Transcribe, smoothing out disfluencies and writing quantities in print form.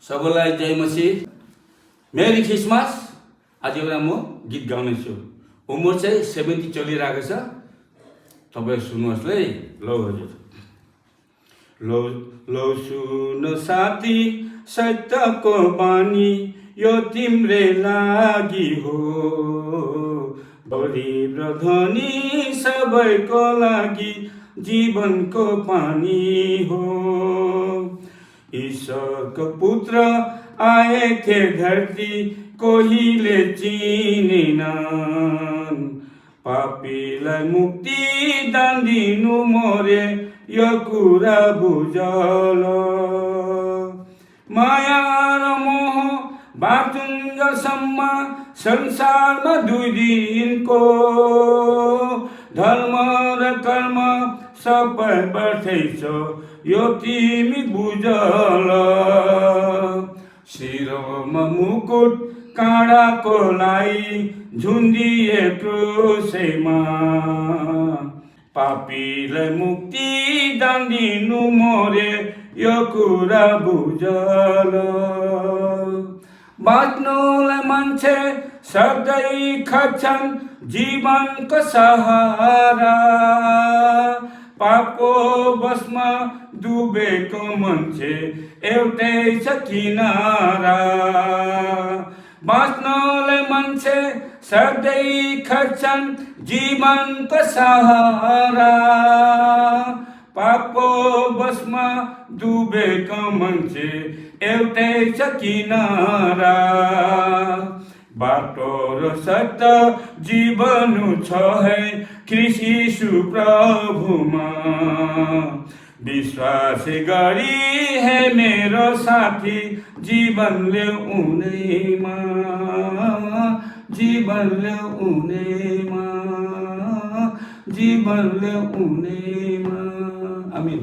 सबैलाई जय मसीह, मेरी क्रिसमस। आज एउटा म गीत गाउनेछु। उमेर चाहिँ 70 चलिरहेको छ। तपाईँ सुन्नुहोस् है। लौ हजुर, लौ सुन साथी, सत्यको बानी यो तिम्रै लागि हो। गरीब र धनी सबैको लागि जीवनको पानी हो। ईश्वरको पुत्र आए थे धरती, कोहीले चिनेनन्। पापीलाई मुक्ति दान दिनु मोरे, यो कुरा बुझल। माया र मोह बाटुङ्गसम्म संसारमा 2 दिनको। धर्म र कर्म सबै बढ्दै छ, यो तिमी बुझल। शिरमा मुकुट काँडाको लाई झुन्डिए क्रुसैमा। पापीलाई मुक्ति दान दिनु मोरे, यो कुरा बुझल। बाँच्नुलाई मान्छे सधैँ खोज्छन् जीवनको सहारा। पापको बसमा डुबेको मान्छे एउटै छ किनारा। बाँच्नलाई मान्छे सधैँ खोज्छन् जीवनको सहारा। पापको बसमा डुबेको मान्छे एउटै छ किनारा। बाटो र सत्य जीवन छ है ख्रीष्ट यीशु प्रभुमा। विश्वास गरी है मेरो साथी, जीवन ल्याउनेमा, जीवन ल्याउनेमा, जीवन ल्याउनेमा। आमीन।